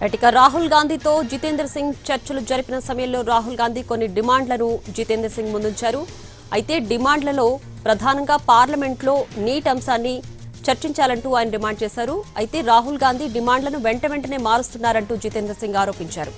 ఇక రాహుల్ గాంధీతో జితేంద్ర సింగ్ చర్చలు జరిపిన సమయంలో రాహుల్ గాంధీ కొన్ని డిమాండ్లను జితేంద్ర సింగ్ ముందుంచారు. అయితే డిమాండ్లలో ప్రధానంగా పార్లమెంట్లో నీట్ అంశాన్ని చర్చించాలంటూ ఆయన డిమాండ్ చేశారు. అయితే రాహుల్ గాంధీ డిమాండ్లను వెంటనే మారుస్తున్నారంటూ జితేంద్ర సింగ్ ఆరోపించారు.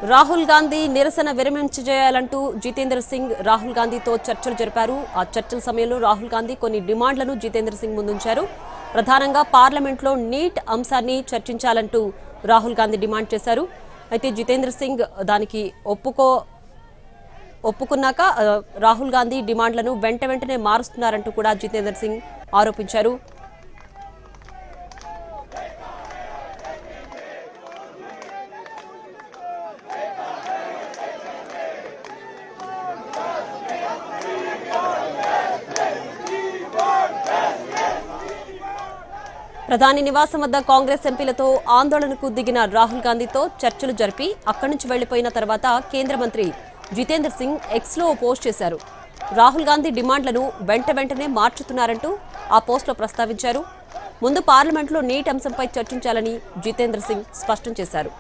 రాహుల్ గాంధీ నిరసన విరమించేయాలంటూ జితేంద్ర సింగ్ రాహుల్ గాంధీతో చర్చలు జరిపారు. ఆ చర్చల సమయంలో రాహుల్ గాంధీ కొన్ని డిమాండ్లను జితేంద్ర సింగ్ ముందుంచారు. ప్రధానంగా పార్లమెంట్లో నీట్ అంశాన్ని చర్చించాలంటూ రాహుల్ గాంధీ డిమాండ్ చేశారు. అయితే జితేంద్ర సింగ్ దానికి ఒప్పుకున్నాక రాహుల్ గాంధీ డిమాండ్లను వెంటనే మారుస్తున్నారంటూ కూడా జితేంద్ర సింగ్ ఆరోపించారు. ప్రధాని నివాసం వద్ద కాంగ్రెస్ ఎంపీలతో ఆందోళనకు దిగిన రాహుల్ గాంధీతో చర్చలు జరిపి అక్కడి నుంచి వెళ్లిపోయిన తర్వాత కేంద్ర మంత్రి జితేంద్ర సింగ్ ఎక్స్లో పోస్ట్ చేశారు. రాహుల్ గాంధీ డిమాండ్లను వెంటనే మార్చుతున్నారంటూ ఆ పోస్టులో ప్రస్తావించారు. ముందు పార్లమెంట్లో నీట్ అంశంపై చర్చించాలని జితేంద్ర సింగ్ స్పష్టం చేశారు.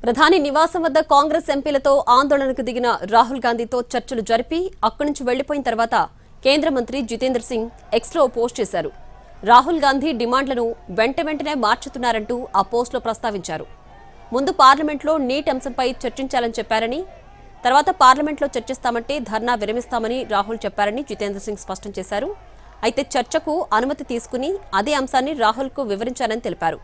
ప్రధాని నివాసం వద్ద కాంగ్రెస్ ఎంపీలతో ఆందోళనకు దిగిన రాహుల్ గాంధీతో చర్చలు జరిపి అక్కడి నుంచి వెళ్లిపోయిన తర్వాత కేంద్ర మంత్రి జితేంద్ర సింగ్ ఎక్స్లో పోస్ట్ చేశారు. రాహుల్ గాంధీ డిమాండ్లను వెంటనే మార్చుతున్నారంటూ ఆ పోస్టులో ప్రస్తావించారు. ముందు పార్లమెంట్లో నీట్ అంశంపై చర్చించాలని చెప్పారని, తర్వాత పార్లమెంట్లో చర్చిస్తామంటే ధర్నా విరమిస్తామని రాహుల్ చెప్పారని జితేంద్ర సింగ్ స్పష్టం చేశారు. అయితే చర్చకు అనుమతి తీసుకుని అదే అంశాన్ని రాహుల్కు వివరించారని తెలిపారు.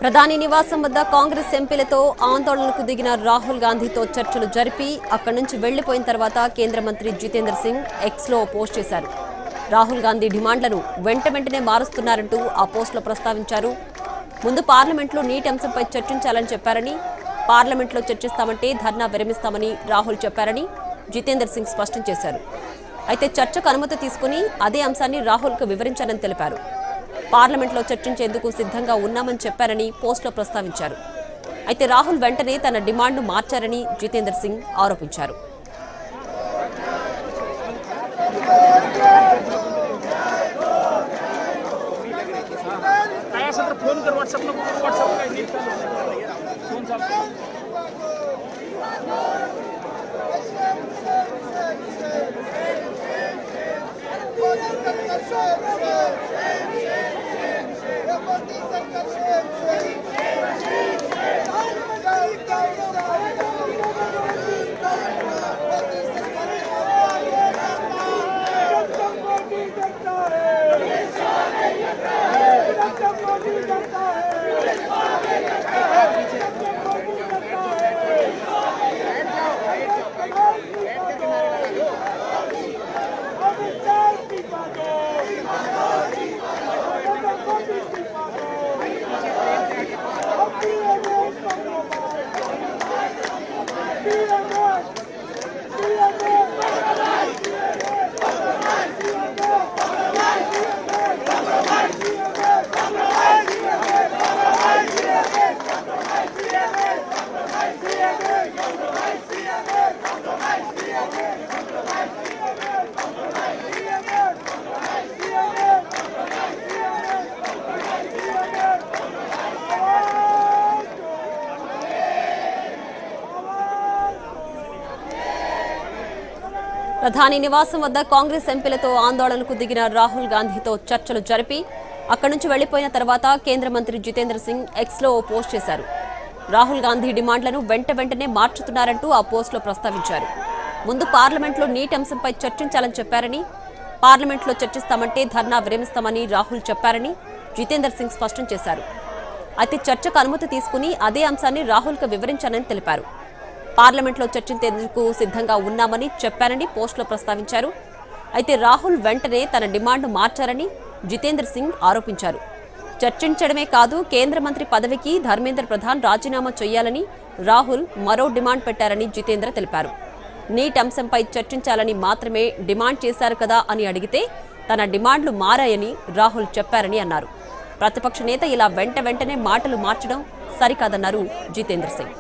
ప్రధాని నివాసం వద్ద కాంగ్రెస్ ఎంపీలతో ఆందోళనకు దిగిన రాహుల్ గాంధీతో చర్చలు జరిపి అక్కడి నుంచి వెళ్లిపోయిన తర్వాత కేంద్ర మంత్రి జితేంద్ర సింగ్ ఎక్స్లో పోస్ట్ చేశారు. రాహుల్ గాంధీ డిమాండ్లను వెంటనే మారుస్తున్నారంటూ ఆ పోస్టులో ప్రస్తావించారు. ముందు పార్లమెంట్లో నీట్ అంశంపై చర్చించాలని చెప్పారని, పార్లమెంట్లో చర్చిస్తామంటే ధర్నా విరమిస్తామని రాహుల్ చెప్పారని జితేందర్ సింగ్ స్పష్టం చేశారు. అయితే చర్చకు అనుమతి తీసుకుని అదే అంశాన్ని రాహుల్కు వివరించానని తెలిపారు. పార్లమెంట్లో చర్చించేందుకు సిద్ధంగా ఉన్నామని చెప్పారని పోస్టులో ప్రస్తావించారు. అయితే రాహుల్ వెంటనే తన డిమాండ్ను మార్చారని జితేందర్ సింగ్ ఆరోపించారు. ప్రధాని నివాసం వద్ద కాంగ్రెస్ ఎంపీలతో ఆందోళనకు దిగిన రాహుల్ గాంధీతో చర్చలు జరిపి అక్కడి నుంచి వెళ్లిపోయిన తర్వాత కేంద్ర మంత్రి జితేంద్ర సింగ్ ఎక్స్లో ఓ పోస్ట్ చేశారు. రాహుల్ గాంధీ డిమాండ్లను వెంటనే మార్చుతున్నారంటూ ఆ పోస్టులో ప్రస్తావించారు. ముందు పార్లమెంట్లో నీటి అంశంపై చర్చించాలని చెప్పారని, పార్లమెంట్లో చర్చిస్తామంటే ధర్నా విరమిస్తామని రాహుల్ చెప్పారని జితేందర్ సింగ్ స్పష్టం చేశారు. అయితే చర్చకు అనుమతి తీసుకుని అదే అంశాన్ని రాహుల్కు వివరించానని తెలిపారు. పార్లమెంట్లో చర్చించేందుకు సిద్ధంగా ఉన్నామని చెప్పారని పోస్టులో ప్రస్తావించారు. అయితే రాహుల్ వెంటనే తన డిమాండ్ మార్చారని జితేంద్ర సింగ్ ఆరోపించారు. చర్చించడమే కాదు, కేంద్ర మంత్రి పదవికి ధర్మేంద్ర ప్రధాన్ రాజీనామా చేయాలని రాహుల్ మరో డిమాండ్ పెట్టారని జితేంద్ర తెలిపారు. నీట్ అంశంపై చర్చించాలని మాత్రమే డిమాండ్ చేశారు కదా అని అడిగితే తన డిమాండ్లు మారాయని రాహుల్ చెప్పారని అన్నారు. ప్రతిపక్ష నేత ఇలా వెంటనే మాటలు మార్చడం సరికాదన్నారు జితేంద్ర సింగ్.